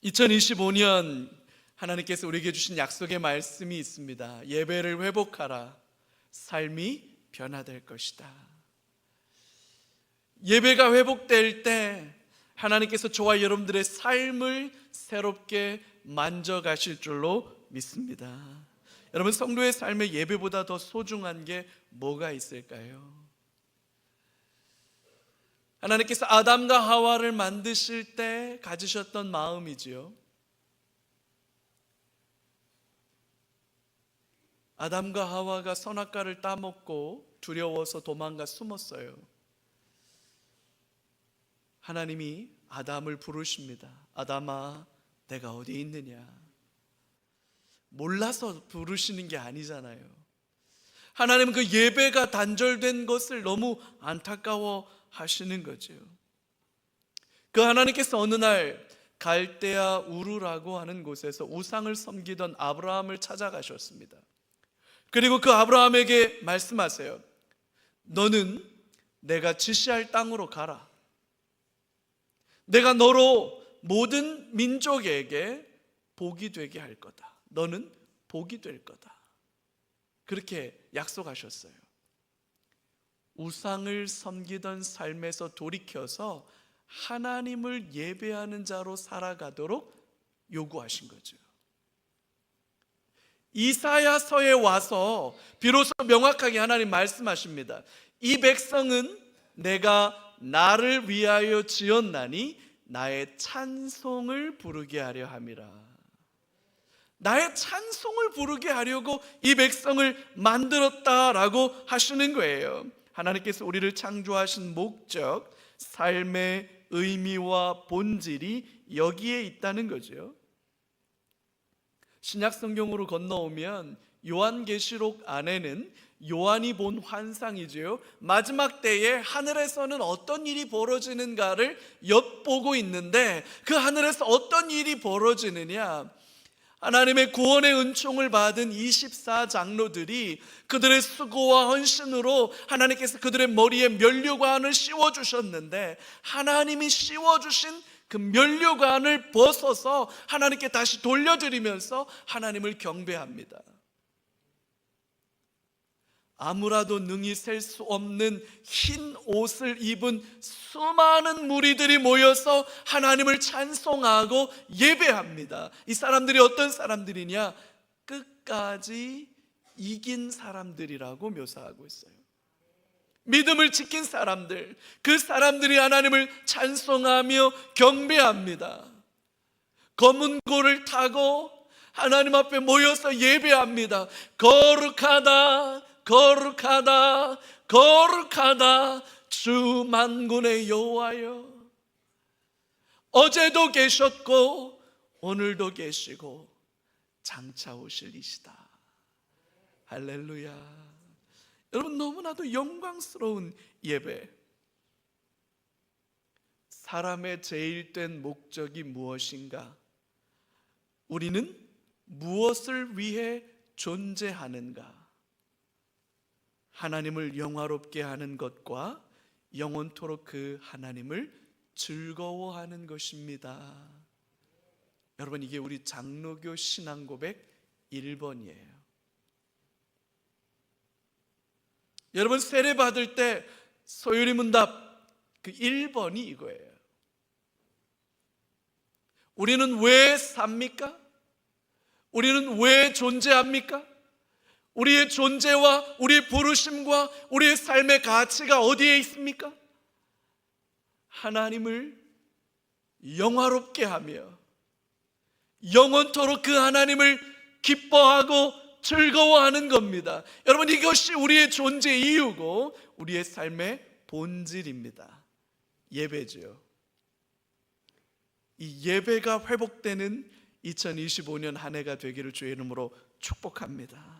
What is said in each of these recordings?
2025년 하나님께서 우리에게 주신 약속의 말씀이 있습니다. 예배를 회복하라. 삶이 변화될 것이다. 예배가 회복될 때 하나님께서 저와 여러분들의 삶을 새롭게 만져가실 줄로 믿습니다. 여러분, 성도의 삶에 예배보다 더 소중한 게 뭐가 있을까요? 하나님께서 아담과 하와를 만드실 때 가지셨던 마음이지요. 아담과 하와가 선악과를 따먹고 두려워서 도망가 숨었어요. 하나님이 아담을 부르십니다. 아담아, 내가 어디 있느냐? 몰라서 부르시는 게 아니잖아요. 하나님은 그 예배가 단절된 것을 너무 안타까워 하시는 거죠. 그 하나님께서 어느 날 갈대아 우르라고 하는 곳에서 우상을 섬기던 아브라함을 찾아가셨습니다. 그리고 그 아브라함에게 말씀하세요. 너는 내가 지시할 땅으로 가라. 내가 너로 모든 민족에게 복이 되게 할 거다. 너는 복이 될 거다. 그렇게 약속하셨어요. 우상을 섬기던 삶에서 돌이켜서 하나님을 예배하는 자로 살아가도록 요구하신 거죠. 이사야서에 와서 비로소 명확하게 하나님 말씀하십니다. 이 백성은 내가 나를 위하여 지었나니 나의 찬송을 부르게 하려 함이라. 나의 찬송을 부르게 하려고 이 백성을 만들었다라고 하시는 거예요. 하나님께서 우리를 창조하신 목적, 삶의 의미와 본질이 여기에 있다는 거죠. 신약 성경으로 건너오면 요한계시록 안에는 요한이 본 환상이지요. 마지막 때에 하늘에서는 어떤 일이 벌어지는가를 엿보고 있는데 그 하늘에서 어떤 일이 벌어지느냐? 하나님의 구원의 은총을 받은 24장로들이 그들의 수고와 헌신으로 하나님께서 그들의 머리에 면류관을 씌워주셨는데 하나님이 씌워주신 그 면류관을 벗어서 하나님께 다시 돌려드리면서 하나님을 경배합니다. 아무라도 능히 셀 수 없는 흰 옷을 입은 수많은 무리들이 모여서 하나님을 찬송하고 예배합니다. 이 사람들이 어떤 사람들이냐? 끝까지 이긴 사람들이라고 묘사하고 있어요. 믿음을 지킨 사람들, 그 사람들이 하나님을 찬송하며 경배합니다. 검은 고를 타고 하나님 앞에 모여서 예배합니다. 거룩하다, 거룩하다, 거룩하다 주 만군의 여호와여. 어제도 계셨고 오늘도 계시고 장차 오실 이시다. 할렐루야. 여러분, 너무나도 영광스러운 예배. 사람의 제일된 목적이 무엇인가? 우리는 무엇을 위해 존재하는가? 하나님을 영화롭게 하는 것과 영원토록 그 하나님을 즐거워하는 것입니다. 여러분, 이게 우리 장로교 신앙고백 1번이에요. 여러분, 세례 받을 때 소율이 문답 그 1번이 이거예요. 우리는 왜 삽니까? 우리는 왜 존재합니까? 우리의 존재와 우리의 부르심과 우리의 삶의 가치가 어디에 있습니까? 하나님을 영화롭게 하며 영원토록 그 하나님을 기뻐하고 즐거워하는 겁니다. 여러분, 이것이 우리의 존재 이유고 우리의 삶의 본질입니다. 예배죠. 이 예배가 회복되는 2025년 한 해가 되기를 주의 이름으로 축복합니다.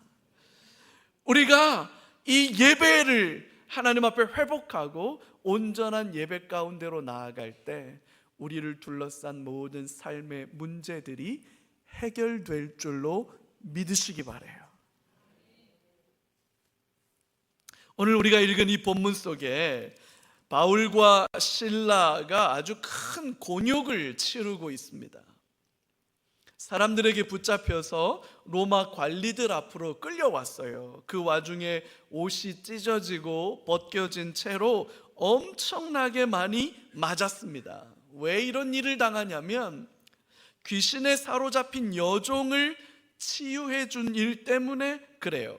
우리가 이 예배를 하나님 앞에 회복하고 온전한 예배 가운데로 나아갈 때 우리를 둘러싼 모든 삶의 문제들이 해결될 줄로 믿으시기 바라요. 오늘 우리가 읽은 이 본문 속에 바울과 실라가 아주 큰 곤욕을 치르고 있습니다. 사람들에게 붙잡혀서 로마 관리들 앞으로 끌려왔어요. 그 와중에 옷이 찢어지고 벗겨진 채로 엄청나게 많이 맞았습니다. 왜 이런 일을 당하냐면 귀신에 사로잡힌 여종을 치유해 준 일 때문에 그래요.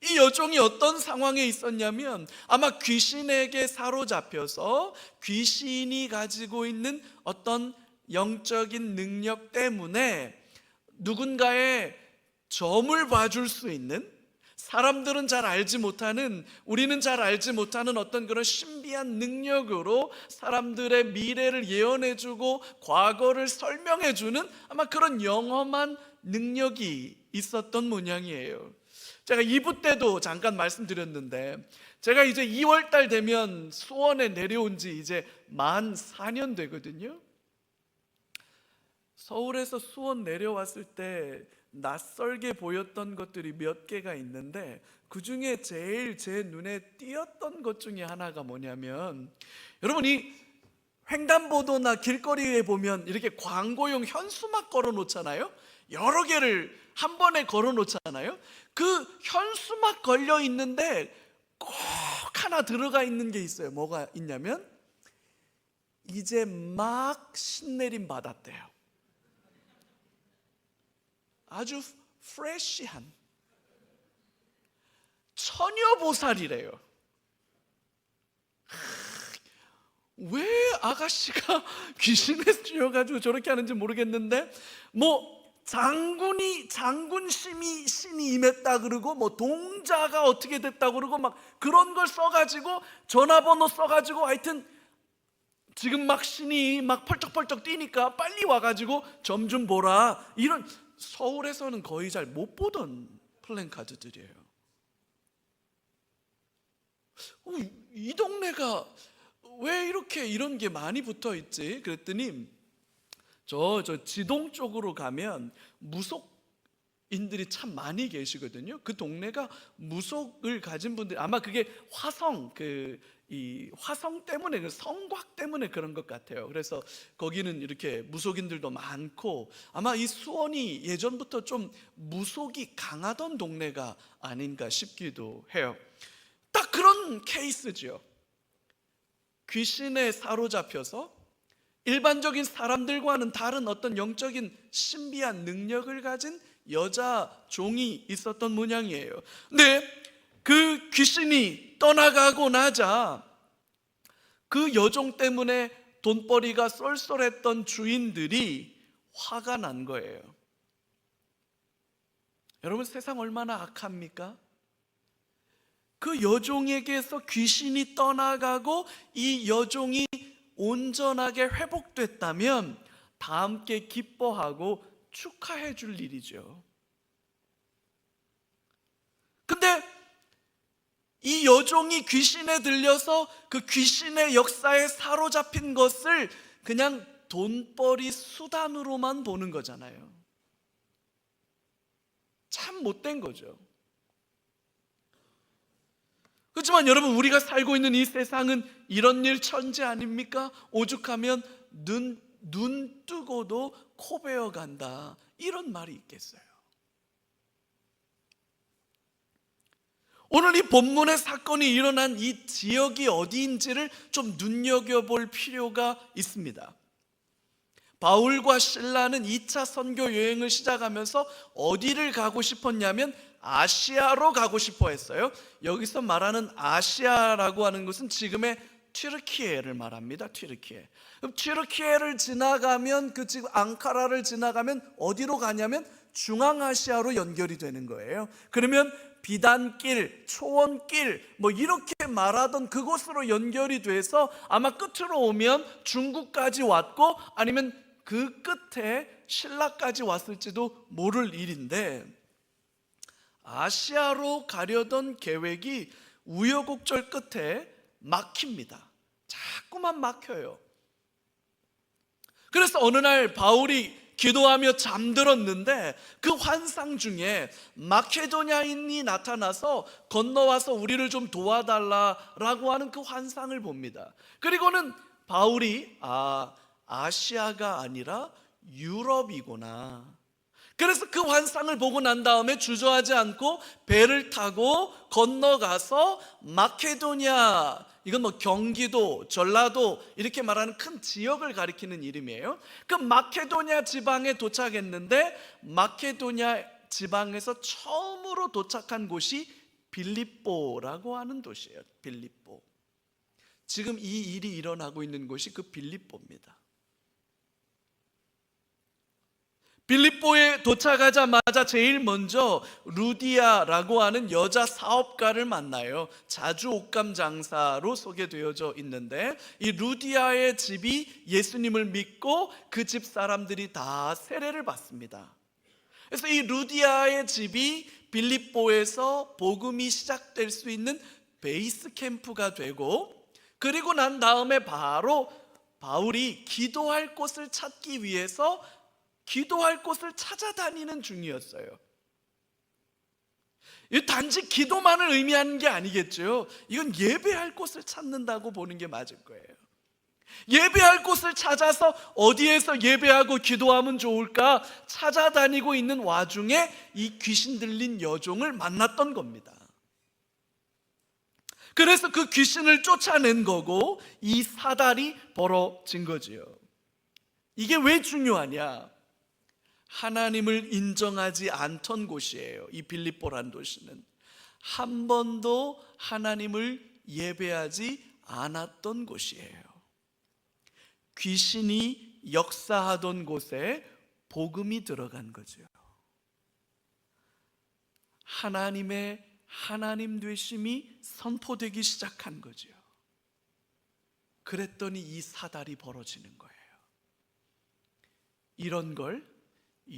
이 여종이 어떤 상황에 있었냐면 아마 귀신에게 사로잡혀서 귀신이 가지고 있는 어떤 영적인 능력 때문에 누군가의 점을 봐줄 수 있는, 사람들은 잘 알지 못하는, 우리는 잘 알지 못하는 어떤 그런 신비한 능력으로 사람들의 미래를 예언해주고 과거를 설명해주는 아마 그런 영험한 능력이 있었던 모양이에요. 제가 2부 때도 잠깐 말씀드렸는데 제가 이제 2월 달 되면 수원에 내려온 지 이제 만 4년 되거든요. 서울에서 수원 내려왔을 때 낯설게 보였던 것들이 몇 개가 있는데 그 중에 제일 제 눈에 띄었던 것 중에 하나가 뭐냐면, 여러분 이 횡단보도나 길거리에 보면 이렇게 광고용 현수막 걸어 놓잖아요. 여러 개를 한 번에 걸어 놓잖아요. 그 현수막 걸려 있는데 꼭 하나 들어가 있는 게 있어요. 뭐가 있냐면 이제 막 신내림 받았대요. 아주 프레시한 처녀보살이래요. 왜 아가씨가 귀신에 씌여가지고 저렇게 하는지 모르겠는데, 뭐 장군 신이 임했다 그러고 뭐 동자가 어떻게 됐다 그러고 막 그런 걸 써가지고 전화번호 써가지고 하여튼 지금 막 신이 막 펄쩍펄쩍 뛰니까 빨리 와가지고 점 좀 보라, 이런 서울에서는 거의 잘 못 보던 플랜카드들이에요. 이 동네가 왜 이렇게 이런 게 많이 붙어 있지? 그랬더니 저 지동 쪽으로 가면 무속인들이 참 많이 계시거든요. 그 동네가 무속을 가진 분들, 아마 그게 화성 이 화성 때문에, 그 성곽 때문에 그런 것 같아요. 그래서 거기는 이렇게 무속인들도 많고 아마 이 수원이 예전부터 좀 무속이 강하던 동네가 아닌가 싶기도 해요. 딱 그런 케이스죠. 귀신에 사로잡혀서 일반적인 사람들과는 다른 어떤 영적인 신비한 능력을 가진 여자 종이 있었던 모양이에요. 근데 그 귀신이 떠나가고 나자 그 여종 때문에 돈벌이가 쏠쏠했던 주인들이 화가 난 거예요. 여러분 세상 얼마나 악합니까? 그 여종에게서 귀신이 떠나가고 이 여종이 온전하게 회복됐다면 다 함께 기뻐하고 축하해 줄 일이죠. 근데 이 여종이 귀신에 들려서 그 귀신의 역사에 사로잡힌 것을 그냥 돈벌이 수단으로만 보는 거잖아요. 참 못된 거죠. 그렇지만 여러분, 우리가 살고 있는 이 세상은 이런 일 천지 아닙니까? 오죽하면 눈 뜨고도 코 베어 간다, 이런 말이 있겠어요. 오늘 이 본문의 사건이 일어난 이 지역이 어디인지를 좀 눈여겨볼 필요가 있습니다. 바울과 실라는 2차 선교 여행을 시작하면서 어디를 가고 싶었냐면 아시아로 가고 싶어 했어요. 여기서 말하는 아시아라고 하는 것은 지금의 튀르키예를 말합니다. 튀르키예. 그럼 튀르키예를 지나가면, 그 지금 앙카라를 지나가면 어디로 가냐면 중앙아시아로 연결이 되는 거예요. 그러면 비단길, 초원길 뭐 이렇게 말하던 그곳으로 연결이 돼서 아마 끝으로 오면 중국까지 왔고 아니면 그 끝에 신라까지 왔을지도 모를 일인데, 아시아로 가려던 계획이 우여곡절 끝에 막힙니다. 자꾸만 막혀요. 그래서 어느 날 바울이 기도하며 잠들었는데 그 환상 중에 마케도냐인이 나타나서 건너와서 우리를 좀 도와달라라고 하는 그 환상을 봅니다. 그리고는 바울이 아시아가 아니라 유럽이구나, 그래서 그 환상을 보고 난 다음에 주저하지 않고 배를 타고 건너가서 마케도냐, 이건 뭐 경기도, 전라도 이렇게 말하는 큰 지역을 가리키는 이름이에요. 그 마케도냐 지방에 도착했는데 마케도냐 지방에서 처음으로 도착한 곳이 빌립보라고 하는 도시예요. 빌립보. 지금 이 일이 일어나고 있는 곳이 그 빌립보입니다. 빌립보에 도착하자마자 제일 먼저 루디아라고 하는 여자 사업가를 만나요. 자주 옷감 장사로 소개되어져 있는데, 이 루디아의 집이 예수님을 믿고 그 집 사람들이 다 세례를 받습니다. 그래서 이 루디아의 집이 빌립보에서 복음이 시작될 수 있는 베이스 캠프가 되고, 그리고 난 다음에 바로 바울이 기도할 곳을 찾기 위해서 기도할 곳을 찾아다니는 중이었어요. 이 단지 기도만을 의미하는 게 아니겠죠. 이건 예배할 곳을 찾는다고 보는 게 맞을 거예요. 예배할 곳을 찾아서 어디에서 예배하고 기도하면 좋을까 찾아다니고 있는 와중에 이 귀신 들린 여종을 만났던 겁니다. 그래서 그 귀신을 쫓아낸 거고 이 사달이 벌어진 거지요. 이게 왜 중요하냐? 하나님을 인정하지 않던 곳이에요. 이 빌립보란 도시는 한 번도 하나님을 예배하지 않았던 곳이에요. 귀신이 역사하던 곳에 복음이 들어간 거죠. 하나님의 하나님 되심이 선포되기 시작한 거죠. 그랬더니 이 사달이 벌어지는 거예요. 이런 걸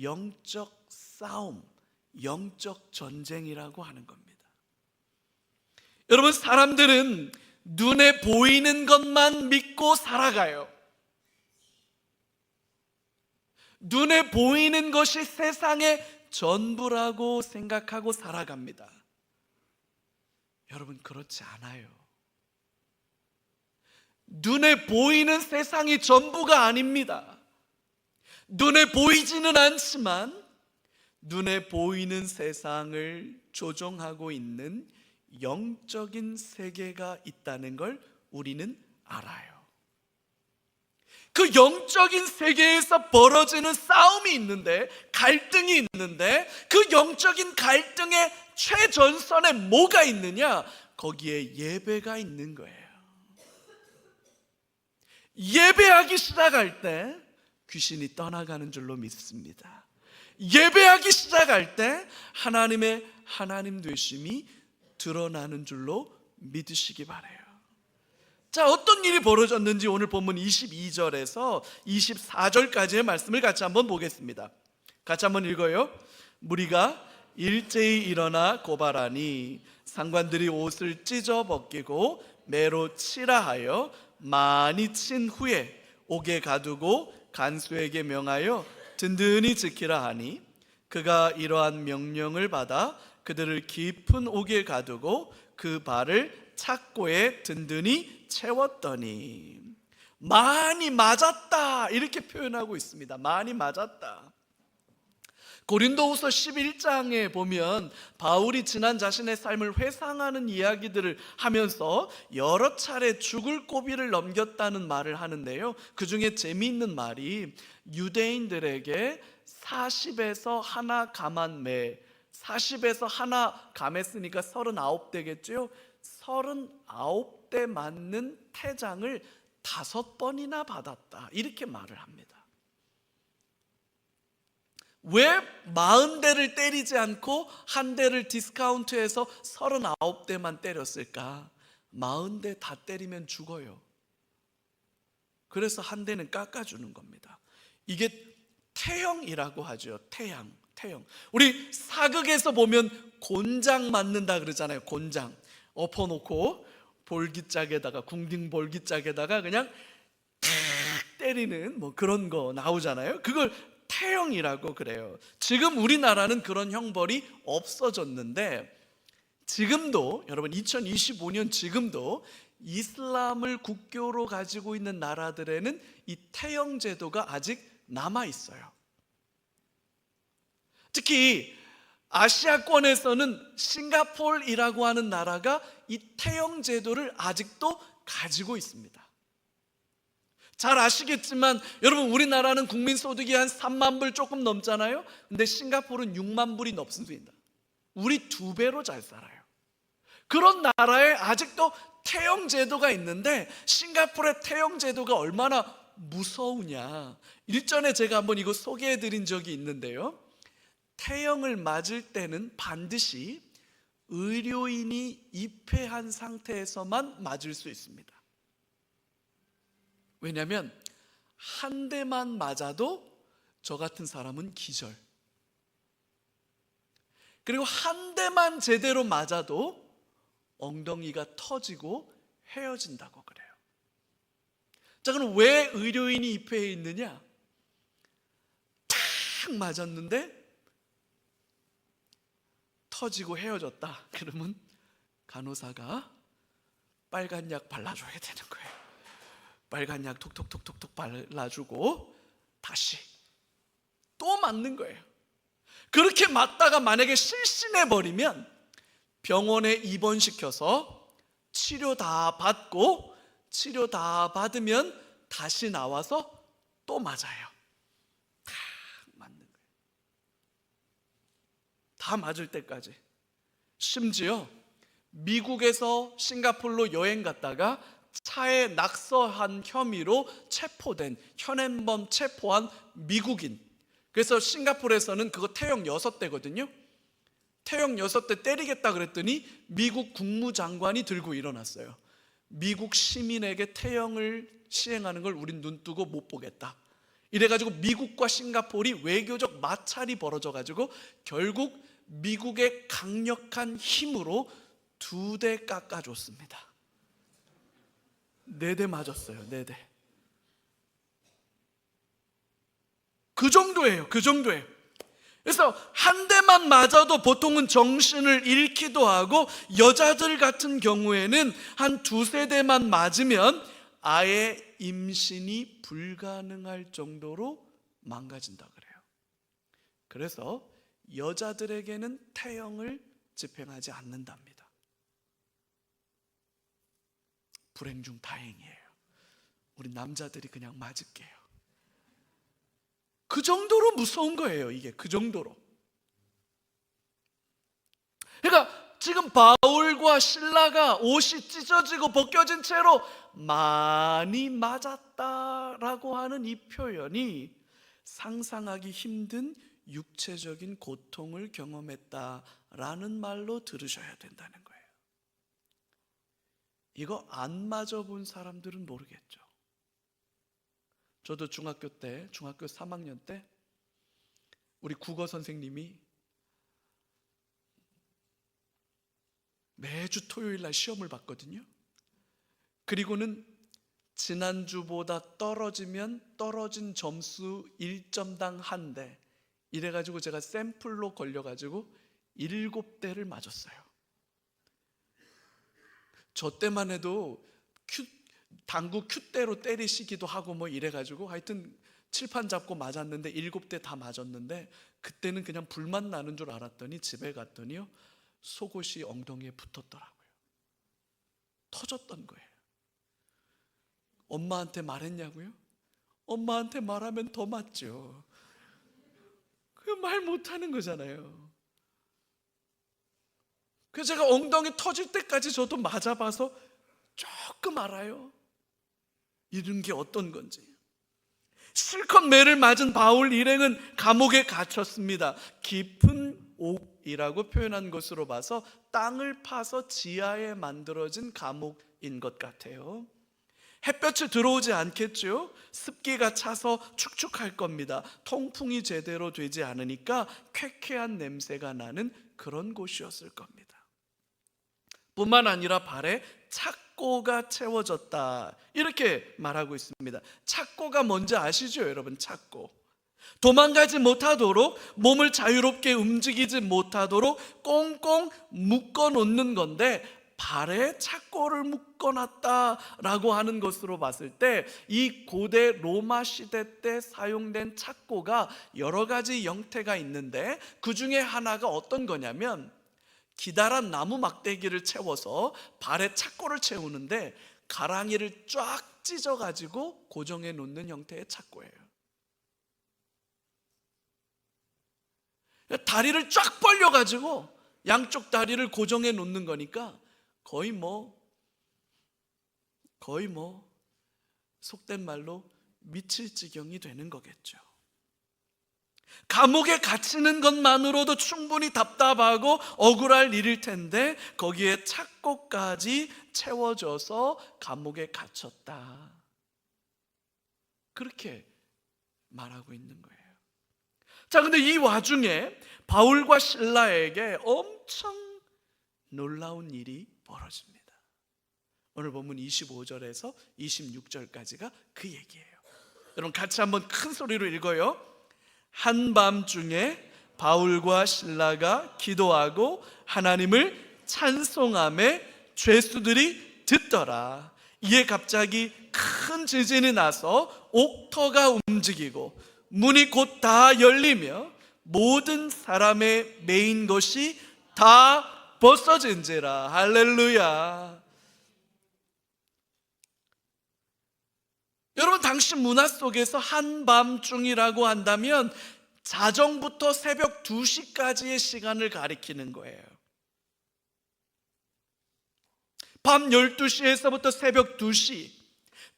영적 싸움, 영적 전쟁이라고 하는 겁니다. 여러분, 사람들은 눈에 보이는 것만 믿고 살아가요. 눈에 보이는 것이 세상의 전부라고 생각하고 살아갑니다. 여러분, 그렇지 않아요. 눈에 보이는 세상이 전부가 아닙니다. 눈에 보이지는 않지만 눈에 보이는 세상을 조종하고 있는 영적인 세계가 있다는 걸 우리는 알아요. 그 영적인 세계에서 벌어지는 싸움이 있는데, 갈등이 있는데, 그 영적인 갈등의 최전선에 뭐가 있느냐? 거기에 예배가 있는 거예요. 예배하기 시작할 때 귀신이 떠나가는 줄로 믿습니다. 예배하기 시작할 때 하나님의 하나님 되심이 드러나는 줄로 믿으시기 바라요. 자, 어떤 일이 벌어졌는지 오늘 본문 22절에서 24절까지의 말씀을 같이 한번 보겠습니다. 같이 한번 읽어요. 무리가 일제히 일어나 고발하니 상관들이 옷을 찢어 벗기고 매로 치라 하여 많이 친 후에 옥에 가두고 간수에게 명하여 든든히 지키라 하니, 그가 이러한 명령을 받아 그들을 깊은 옥에 가두고 그 발을 착고에 든든히 채웠더니. 많이 맞았다 이렇게 표현하고 있습니다. 많이 맞았다. 고린도후서 11장에 보면 바울이 지난 자신의 삶을 회상하는 이야기들을 하면서 여러 차례 죽을 고비를 넘겼다는 말을 하는데요, 그 중에 재미있는 말이 유대인들에게 40에서 하나 감한 매, 40에서 하나 감했으니까 39대겠죠. 39대 맞는 태장을 5번이나 받았다 이렇게 말을 합니다. 왜 40대를 때리지 않고 한 대를 디스카운트해서 39대만 때렸을까? 40대 다 때리면 죽어요. 그래서 한 대는 깎아주는 겁니다. 이게 태형이라고 하죠. 태형. 우리 사극에서 보면 곤장 맞는다 그러잖아요. 곤장 엎어놓고 볼기짝에다가, 궁딩 볼기짝에다가 그냥 때리는 뭐 그런 거 나오잖아요. 그걸 태형이라고 그래요. 지금 우리나라는 그런 형벌이 없어졌는데, 지금도 여러분 2025년 지금도 이슬람을 국교로 가지고 있는 나라들에는 이 태형 제도가 아직 남아 있어요. 특히 아시아권에서는 싱가포르이라고 하는 나라가 이 태형 제도를 아직도 가지고 있습니다. 잘 아시겠지만 여러분, 우리나라는 국민소득이 한 3만 불 조금 넘잖아요. 근데 싱가포르는 6만 불이 넘습니다. 우리 2배로 잘 살아요. 그런 나라에 아직도 태형 제도가 있는데, 싱가포르의 태형 제도가 얼마나 무서우냐, 일전에 제가 한번 이거 소개해 드린 적이 있는데요, 태형을 맞을 때는 반드시 의료인이 입회한 상태에서만 맞을 수 있습니다. 왜냐하면 한 대만 맞아도 저 같은 사람은 기절, 그리고 한 대만 제대로 맞아도 엉덩이가 터지고 헤어진다고 그래요. 자, 그럼 왜 의료인이 입회해 있느냐? 탁 맞았는데 터지고 헤어졌다. 그러면 간호사가 빨간 약 발라줘야 되는 거예요. 빨간 약 톡톡톡톡톡 발라주고 다시 또 맞는 거예요. 그렇게 맞다가 만약에 실신해버리면 병원에 입원시켜서 치료 다 받고, 치료 다 받으면 다시 나와서 또 맞아요. 다 맞는 거예요. 다 맞을 때까지. 심지어 미국에서 싱가포르로 여행 갔다가 차에 낙서한 혐의로 체포된, 현행범 체포한 미국인, 그래서 싱가포르에서는 그거 태형 6대거든요 태형 6대 때리겠다 그랬더니 미국 국무장관이 들고 일어났어요. 미국 시민에게 태형을 시행하는 걸 우린 눈뜨고 못 보겠다. 이래가지고 미국과 싱가포르이 외교적 마찰이 벌어져가지고 결국 미국의 강력한 힘으로 2대 깎아줬습니다. 4대 맞았어요. 4대. 그 정도예요. 그 정도예요. 그래서 한 대만 맞아도 보통은 정신을 잃기도 하고, 여자들 같은 경우에는 한 2-3대만 맞으면 아예 임신이 불가능할 정도로 망가진다 그래요. 그래서 여자들에게는 태형을 집행하지 않는답니다. 불행 중 다행이에요. 우리 남자들이 그냥 맞을게요. 그 정도로 무서운 거예요, 이게. 그 정도로. 그러니까 지금 바울과 실라가 옷이 찢어지고 벗겨진 채로 많이 맞았다라고 하는 이 표현이 상상하기 힘든 육체적인 고통을 경험했다라는 말로 들으셔야 된다는 거예요. 이거 안 맞아본 사람들은 모르겠죠. 저도 중학교 3학년 때 우리 국어 선생님이 매주 토요일 날 시험을 봤거든요. 그리고는 지난주보다 떨어지면 떨어진 점수 1점당 1대, 이래가지고 제가 샘플로 걸려가지고 7대를 맞았어요. 저 때만 해도 당구 큐대로 때리시기도 하고 뭐 이래가지고 하여튼 칠판 잡고 맞았는데 7대 다 맞았는데, 그때는 그냥 불만 나는 줄 알았더니 집에 갔더니요, 속옷이 엉덩이에 붙었더라고요. 터졌던 거예요. 엄마한테 말했냐고요? 엄마한테 말하면 더 맞죠. 그 말 못하는 거잖아요. 그래서 제가 엉덩이 터질 때까지 저도 맞아봐서 조금 알아요. 이런 게 어떤 건지. 실컷 매를 맞은 바울 일행은 감옥에 갇혔습니다. 깊은 옥이라고 표현한 것으로 봐서 땅을 파서 지하에 만들어진 감옥인 것 같아요. 햇볕이 들어오지 않겠죠? 습기가 차서 축축할 겁니다. 통풍이 제대로 되지 않으니까 쾌쾌한 냄새가 나는 그런 곳이었을 겁니다. 뿐만 아니라 발에 착고가 채워졌다, 이렇게 말하고 있습니다. 착고가 뭔지 아시죠, 여러분? 착고. 도망가지 못하도록, 몸을 자유롭게 움직이지 못하도록 꽁꽁 묶어 놓는 건데, 발에 착고를 묶어놨다라고 하는 것으로 봤을 때 이 고대 로마 시대 때 사용된 착고가 여러 가지 형태가 있는데 그 중에 하나가 어떤 거냐면 기다란 나무 막대기를 채워서 발에 착고를 채우는데 가랑이를 쫙 찢어가지고 고정해 놓는 형태의 착고예요. 다리를 쫙 벌려가지고 양쪽 다리를 고정해 놓는 거니까 거의 속된 말로 미칠 지경이 되는 거겠죠. 감옥에 갇히는 것만으로도 충분히 답답하고 억울할 일일 텐데 거기에 착고까지 채워져서 감옥에 갇혔다, 그렇게 말하고 있는 거예요. 자, 근데 이 와중에 바울과 실라에게 엄청 놀라운 일이 벌어집니다. 오늘 본문 25절에서 26절까지가 그 얘기예요. 여러분 같이 한번 큰 소리로 읽어요. 한밤중에 바울과 실라가 기도하고 하나님을 찬송하며 죄수들이 듣더라. 이에 갑자기 큰 지진이 나서 옥터가 움직이고 문이 곧 다 열리며 모든 사람의 매인 것이 다 벗어진지라. 할렐루야. 여러분, 당시 문화 속에서 한밤중이라고 한다면 자정부터 새벽 2시까지의 시간을 가리키는 거예요. 밤 12시에서부터 새벽 2시,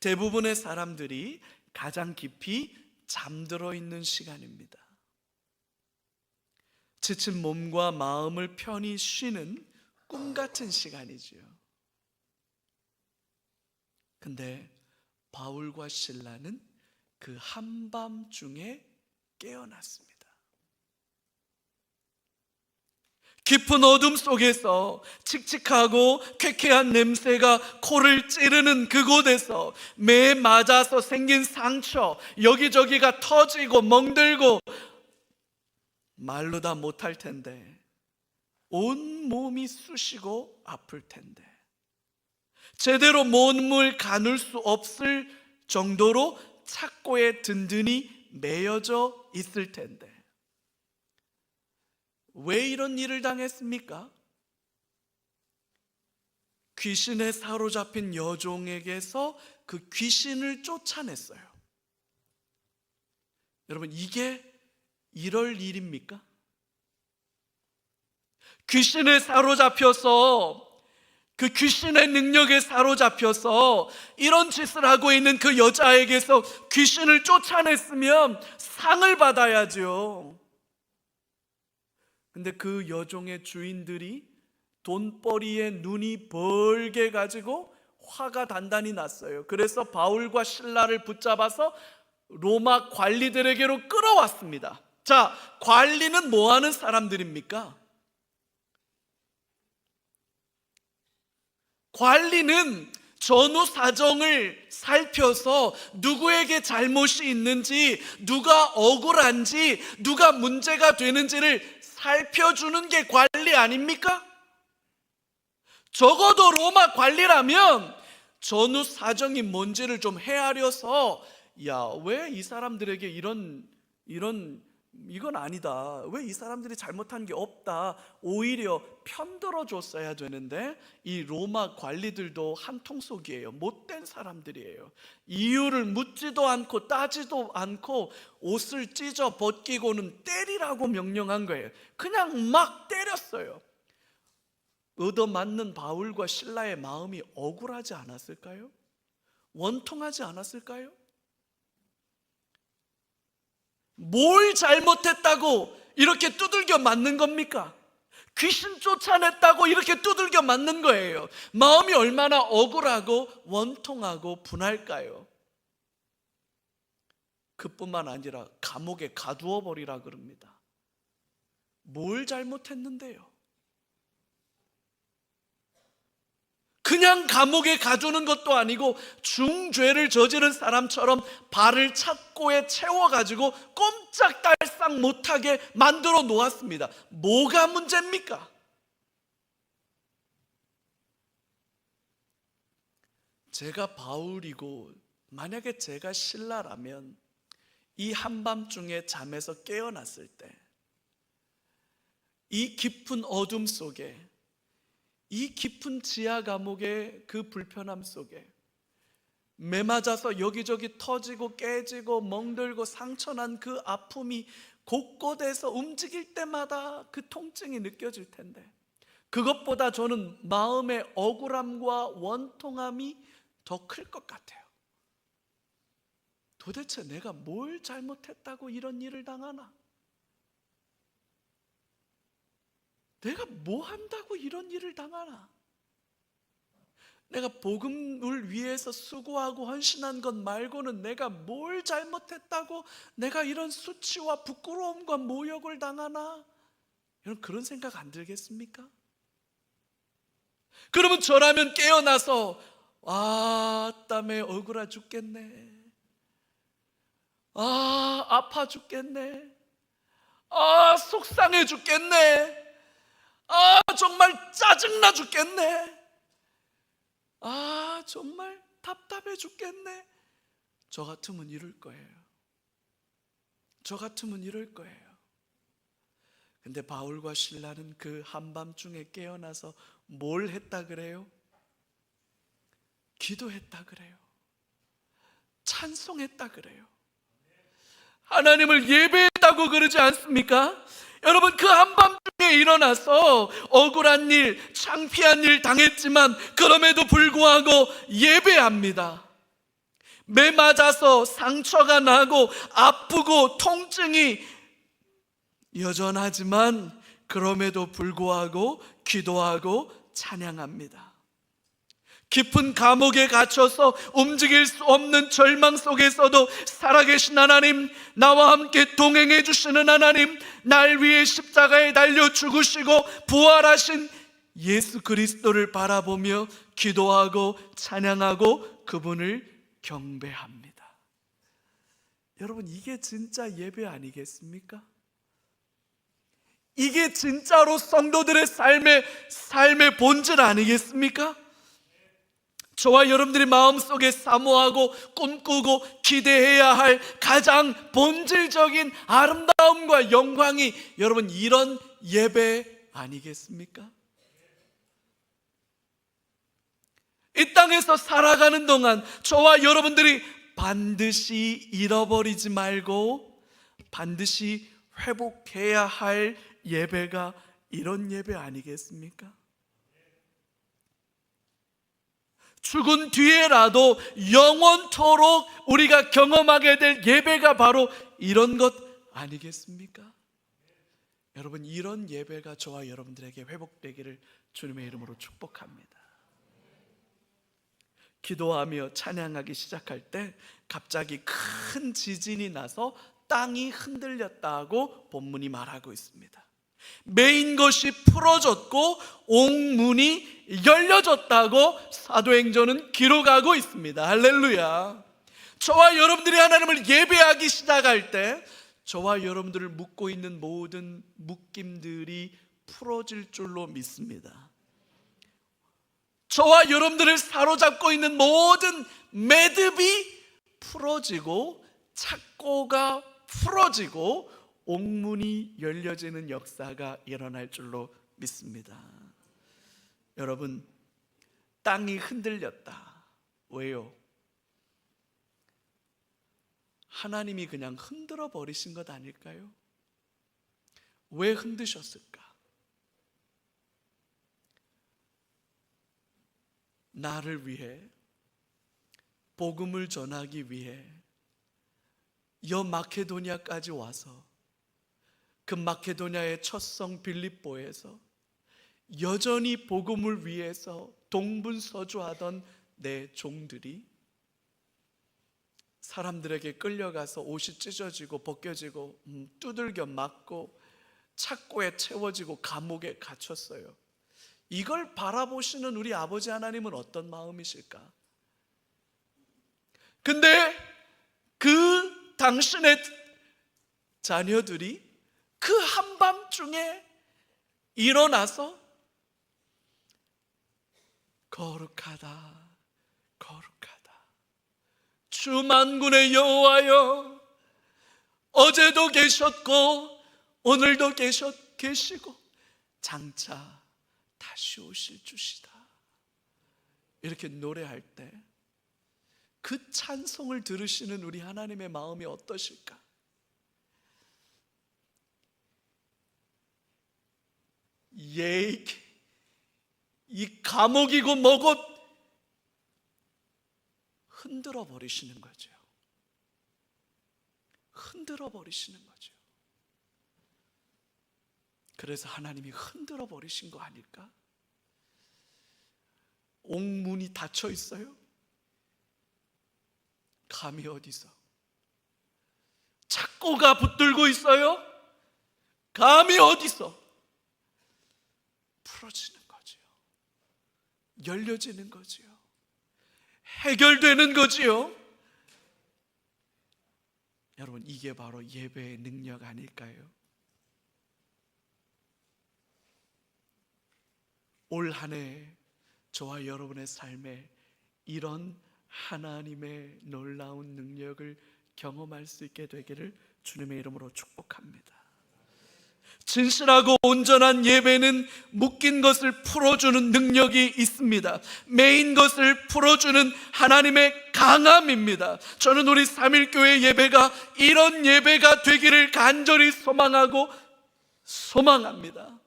대부분의 사람들이 가장 깊이 잠들어 있는 시간입니다. 지친 몸과 마음을 편히 쉬는 꿈 같은 시간이지요. 근데 바울과 실라는 그 한밤중에 깨어났습니다. 깊은 어둠 속에서 칙칙하고 쾌쾌한 냄새가 코를 찌르는 그곳에서 매에 맞아서 생긴 상처, 여기저기가 터지고 멍들고 말로 다 못할 텐데, 온 몸이 쑤시고 아플 텐데, 제대로 몸을 가눌 수 없을 정도로 착고에 든든히 매여져 있을 텐데 왜 이런 일을 당했습니까? 귀신에 사로잡힌 여종에게서 그 귀신을 쫓아냈어요. 여러분, 이게 이럴 일입니까? 귀신에 사로잡혀서, 그 귀신의 능력에 사로잡혀서 이런 짓을 하고 있는 그 여자에게서 귀신을 쫓아냈으면 상을 받아야죠. 근데 그 여종의 주인들이 돈벌이에 눈이 벌게 가지고 화가 단단히 났어요. 그래서 바울과 실라를 붙잡아서 로마 관리들에게로 끌어왔습니다. 자, 관리는 뭐 하는 사람들입니까? 관리는 전후 사정을 살펴서 누구에게 잘못이 있는지, 누가 억울한지, 누가 문제가 되는지를 살펴주는 게 관리 아닙니까? 적어도 로마 관리라면 전후 사정이 뭔지를 좀 헤아려서, 야, 왜 이 사람들에게 이건 아니다, 왜 이 사람들이 잘못한 게 없다, 오히려 편들어 줬어야 되는데 이 로마 관리들도 한통속이에요. 못된 사람들이에요. 이유를 묻지도 않고 따지도 않고 옷을 찢어 벗기고는 때리라고 명령한 거예요. 그냥 막 때렸어요. 얻어맞는 바울과 실라의 마음이 억울하지 않았을까요? 원통하지 않았을까요? 뭘 잘못했다고 이렇게 두들겨 맞는 겁니까? 귀신 쫓아냈다고 이렇게 두들겨 맞는 거예요. 마음이 얼마나 억울하고 원통하고 분할까요? 그뿐만 아니라 감옥에 가두어 버리라 그럽니다. 뭘 잘못했는데요? 그냥 감옥에 가두는 것도 아니고 중죄를 저지른 사람처럼 발을 착고에 채워가지고 꼼짝달싹 못하게 만들어 놓았습니다. 뭐가 문제입니까? 제가 바울이고 만약에 제가 신라라면 이 한밤중에 잠에서 깨어났을 때 이 깊은 어둠 속에, 이 깊은 지하 감옥의 그 불편함 속에 매맞아서 여기저기 터지고 깨지고 멍들고 상처난 그 아픔이 곳곳에서 움직일 때마다 그 통증이 느껴질 텐데, 그것보다 저는 마음의 억울함과 원통함이 더 클 것 같아요. 도대체 내가 뭘 잘못했다고 이런 일을 당하나? 내가 뭐 한다고 이런 일을 당하나? 내가 복음을 위해서 수고하고 헌신한 것 말고는 내가 뭘 잘못했다고 내가 이런 수치와 부끄러움과 모욕을 당하나? 여러분, 그런 생각 안 들겠습니까? 그러면 저라면 깨어나서 땀에 억울해 죽겠네, 아파 죽겠네, 속상해 죽겠네, 정말 짜증나 죽겠네, 정말 답답해 죽겠네. 저 같으면 이럴 거예요. 저 같으면 이럴 거예요. 근데 바울과 실라는 그 한밤중에 깨어나서 뭘 했다 그래요? 기도했다 그래요. 찬송했다 그래요. 하나님을 예배했다고 그러지 않습니까? 여러분, 그 한밤중에 일어나서 억울한 일, 창피한 일 당했지만 그럼에도 불구하고 예배합니다. 매 맞아서 상처가 나고 아프고 통증이 여전하지만 그럼에도 불구하고 기도하고 찬양합니다. 깊은 감옥에 갇혀서 움직일 수 없는 절망 속에서도 살아계신 하나님, 나와 함께 동행해 주시는 하나님, 날 위해 십자가에 달려 죽으시고 부활하신 예수 그리스도를 바라보며 기도하고 찬양하고 그분을 경배합니다. 여러분, 이게 진짜 예배 아니겠습니까? 이게 진짜로 성도들의 삶의 본질 아니겠습니까? 저와 여러분들이 마음속에 사모하고 꿈꾸고 기대해야 할 가장 본질적인 아름다움과 영광이 여러분 이런 예배 아니겠습니까? 이 땅에서 살아가는 동안 저와 여러분들이 반드시 잃어버리지 말고 반드시 회복해야 할 예배가 이런 예배 아니겠습니까? 죽은 뒤에라도 영원토록 우리가 경험하게 될 예배가 바로 이런 것 아니겠습니까? 여러분, 이런 예배가 저와 여러분들에게 회복되기를 주님의 이름으로 축복합니다. 기도하며 찬양하기 시작할 때 갑자기 큰 지진이 나서 땅이 흔들렸다고 본문이 말하고 있습니다. 메인 것이 풀어졌고 옥문이 열려졌다고 사도행전은 기록하고 있습니다. 할렐루야. 저와 여러분들이 하나님을 예배하기 시작할 때 저와 여러분들을 묶고 있는 모든 묶임들이 풀어질 줄로 믿습니다. 저와 여러분들을 사로잡고 있는 모든 매듭이 풀어지고 착고가 풀어지고 옥문이 열려지는 역사가 일어날 줄로 믿습니다. 여러분, 땅이 흔들렸다. 왜요? 하나님이 그냥 흔들어 버리신 것 아닐까요? 왜 흔드셨을까? 나를 위해, 복음을 전하기 위해 여 마케도니아까지 와서 그 마케도니아의 첫 성 빌립보에서 여전히 복음을 위해서 동분서주하던 내 종들이 사람들에게 끌려가서 옷이 찢어지고 벗겨지고 두들겨 맞고 착고에 채워지고 감옥에 갇혔어요. 이걸 바라보시는 우리 아버지 하나님은 어떤 마음이실까? 근데 그 당신의 자녀들이 그 한밤중에 일어나서 거룩하다, 거룩하다. 주 만군의 여호와여, 어제도 계셨고 오늘도 계시고 장차 다시 오실 주시다. 이렇게 노래할 때 그 찬송을 들으시는 우리 하나님의 마음이 어떠실까? 이 감옥이고 뭐고 흔들어 버리시는 거죠. 흔들어 버리시는 거죠. 그래서 하나님이 흔들어 버리신 거 아닐까? 옥문이 닫혀 있어요. 감히 어디서? 착고가 붙들고 있어요. 감히 어디서? 풀어지는 거지요. 열려지는 거지요. 해결되는 거지요. 여러분, 이게 바로 예배의 능력 아닐까요? 올 한 해 저와 여러분의 삶에 이런 하나님의 놀라운 능력을 경험할 수 있게 되기를 주님의 이름으로 축복합니다. 진실하고 온전한 예배는 묶인 것을 풀어주는 능력이 있습니다. 매인 것을 풀어주는 하나님의 강함입니다. 저는 우리 3.1교회 예배가 이런 예배가 되기를 간절히 소망합니다.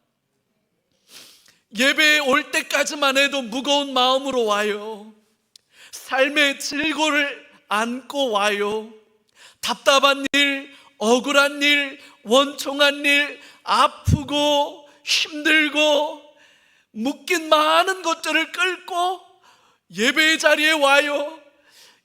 예배에 올 때까지만 해도 무거운 마음으로 와요. 삶의 질고를 안고 와요. 답답한 일, 억울한 일, 원통한 일, 아프고 힘들고 묶인 많은 것들을 끌고 예배의 자리에 와요.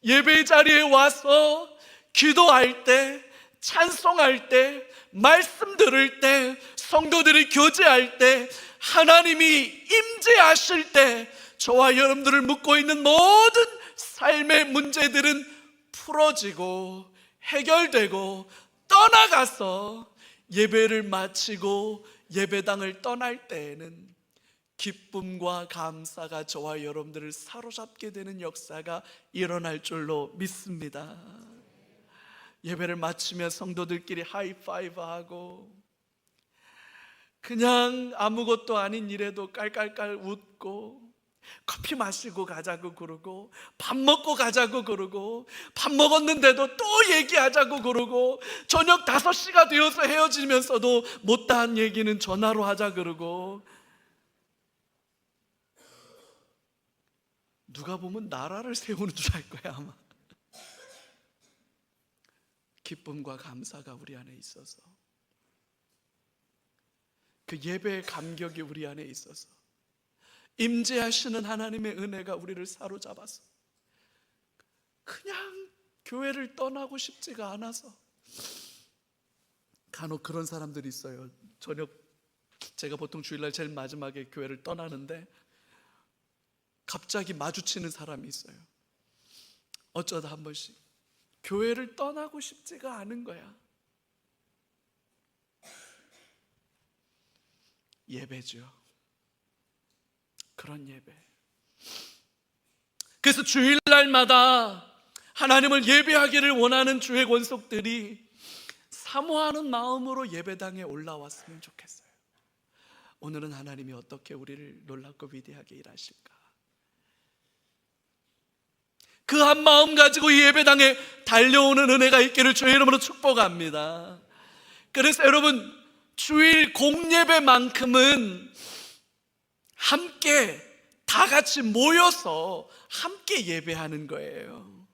예배의 자리에 와서 기도할 때, 찬송할 때, 말씀 들을 때, 성도들이 교제할 때, 하나님이 임재하실 때 저와 여러분들을 묶고 있는 모든 삶의 문제들은 풀어지고 해결되고 떠나가서 예배를 마치고 예배당을 떠날 때에는 기쁨과 감사가 저와 여러분들을 사로잡게 되는 역사가 일어날 줄로 믿습니다. 예배를 마치며 성도들끼리 하이파이브하고 그냥 아무것도 아닌 일에도 깔깔깔 웃고 커피 마시고 가자고 그러고 밥 먹고 가자고 그러고 밥 먹었는데도 또 얘기하자고 그러고 저녁 5시가 되어서 헤어지면서도 못다한 얘기는 전화로 하자 그러고 누가 보면 나라를 세우는 줄 알 거야 아마. 기쁨과 감사가 우리 안에 있어서 그 예배의 감격이 우리 안에 있어서 임재하시는 하나님의 은혜가 우리를 사로잡아서 그냥 교회를 떠나고 싶지가 않아서 간혹 그런 사람들이 있어요. 제가 보통 주일날 제일 마지막에 교회를 떠나는데 갑자기 마주치는 사람이 있어요. 어쩌다 한 번씩 교회를 떠나고 싶지가 않은 거야. 예배죠. 그런 예배. 그래서 주일날마다 하나님을 예배하기를 원하는 주의 권속들이 사모하는 마음으로 예배당에 올라왔으면 좋겠어요. 오늘은 하나님이 어떻게 우리를 놀랍고 위대하게 일하실까? 그 한 마음 가지고 이 예배당에 달려오는 은혜가 있기를 주의 이름으로 축복합니다. 그래서 여러분, 주일 공예배만큼은 함께 다 같이 모여서 함께 예배하는 거예요.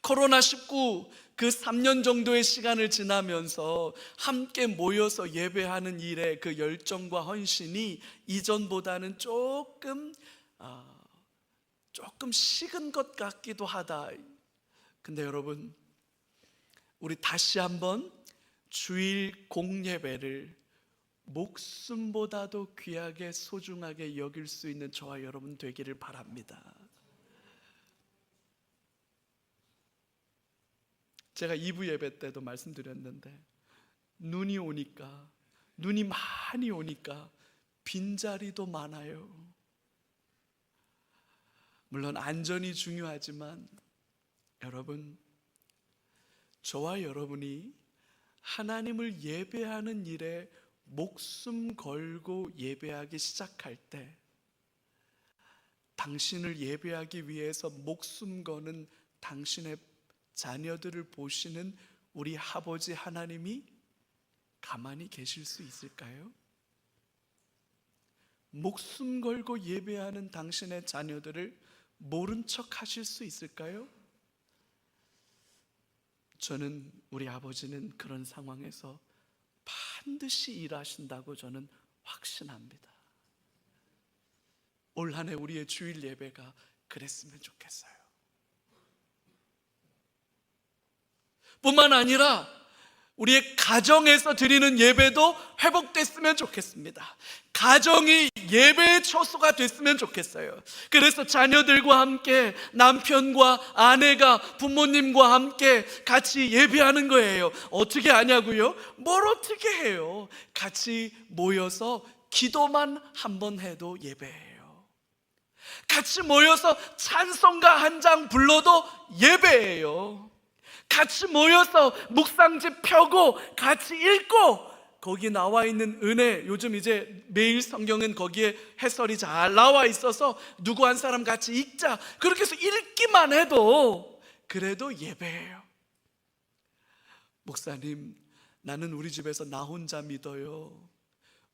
코로나19 그 3년 정도의 시간을 지나면서 함께 모여서 예배하는 일에 그 열정과 헌신이 이전보다는 조금 식은 것 같기도 하다. 근데 여러분, 우리 다시 한번 주일 공예배를 목숨보다도 귀하게 소중하게 여길 수 있는 저와 여러분 되기를 바랍니다. 제가 2부 예배 때도 말씀드렸는데 눈이 많이 오니까 빈자리도 많아요. 물론 안전이 중요하지만 여러분, 저와 여러분이 하나님을 예배하는 일에 목숨 걸고 예배하기 시작할 때, 당신을 예배하기 위해서 목숨 거는 당신의 자녀들을 보시는 우리 아버지 하나님이 가만히 계실 수 있을까요? 목숨 걸고 예배하는 당신의 자녀들을 모른 척 하실 수 있을까요? 저는 우리 아버지는 그런 상황에서 반드시 일하신다고 저는 확신합니다. 올 한 해 우리의 주일 예배가 그랬으면 좋겠어요. 뿐만 아니라 우리의 가정에서 드리는 예배도 회복됐으면 좋겠습니다. 가정이 예배의 초소가 됐으면 좋겠어요. 그래서 자녀들과 함께, 남편과 아내가 부모님과 함께 같이 예배하는 거예요. 어떻게 하냐고요? 뭘 어떻게 해요? 같이 모여서 기도만 한번 해도 예배예요. 같이 모여서 찬송가 한 장 불러도 예배예요. 같이 모여서 묵상집 펴고 같이 읽고, 거기 나와 있는 은혜, 요즘 이제 매일 성경은 거기에 해설이 잘 나와 있어서 누구 한 사람 같이 읽자, 그렇게 해서 읽기만 해도 그래도 예배예요. 목사님, 나는 우리 집에서 나 혼자 믿어요.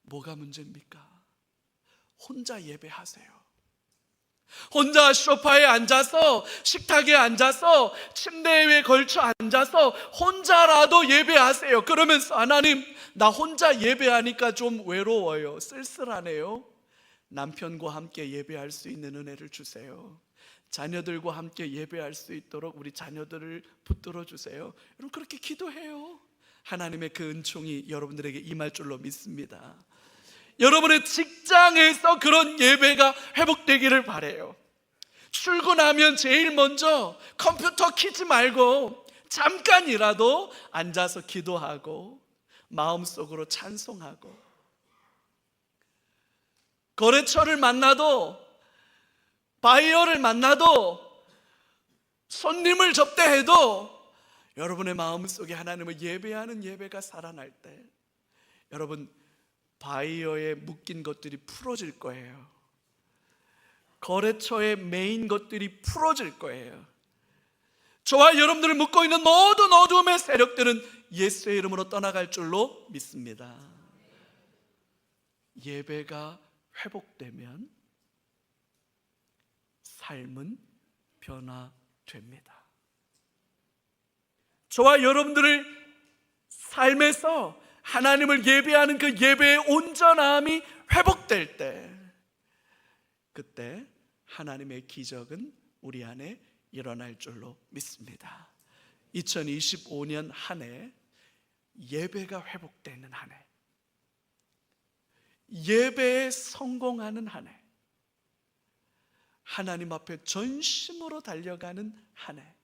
뭐가 문제입니까? 혼자 예배하세요. 혼자 소파에 앉아서, 식탁에 앉아서, 침대 위에 걸쳐 앉아서 혼자라도 예배하세요. 그러면서 하나님, 나 혼자 예배하니까 좀 외로워요, 쓸쓸하네요. 남편과 함께 예배할 수 있는 은혜를 주세요. 자녀들과 함께 예배할 수 있도록 우리 자녀들을 붙들어 주세요. 여러분, 그렇게 기도해요. 하나님의 그 은총이 여러분들에게 임할 줄로 믿습니다. 여러분의 직장에서 그런 예배가 회복되기를 바라요. 출근하면 제일 먼저 컴퓨터 켜지 말고 잠깐이라도 앉아서 기도하고 마음속으로 찬송하고, 거래처를 만나도, 바이어를 만나도, 손님을 접대해도 여러분의 마음속에 하나님을 예배하는 예배가 살아날 때, 여러분, 바이어에 묶인 것들이 풀어질 거예요. 거래처의 메인 것들이 풀어질 거예요. 저와 여러분들을 묶고 있는 모든 어둠의 세력들은 예수의 이름으로 떠나갈 줄로 믿습니다. 예배가 회복되면 삶은 변화됩니다. 저와 여러분들을 삶에서 하나님을 예배하는 그 예배의 온전함이 회복될 때, 그때 하나님의 기적은 우리 안에 일어날 줄로 믿습니다. 2025년 한 해 예배가 회복되는 한 해, 예배에 성공하는 한 해, 하나님 앞에 전심으로 달려가는 한 해,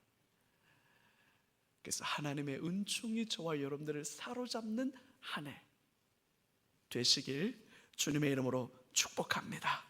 그래서 하나님의 은총이 저와 여러분들을 사로잡는 한 해 되시길 주님의 이름으로 축복합니다.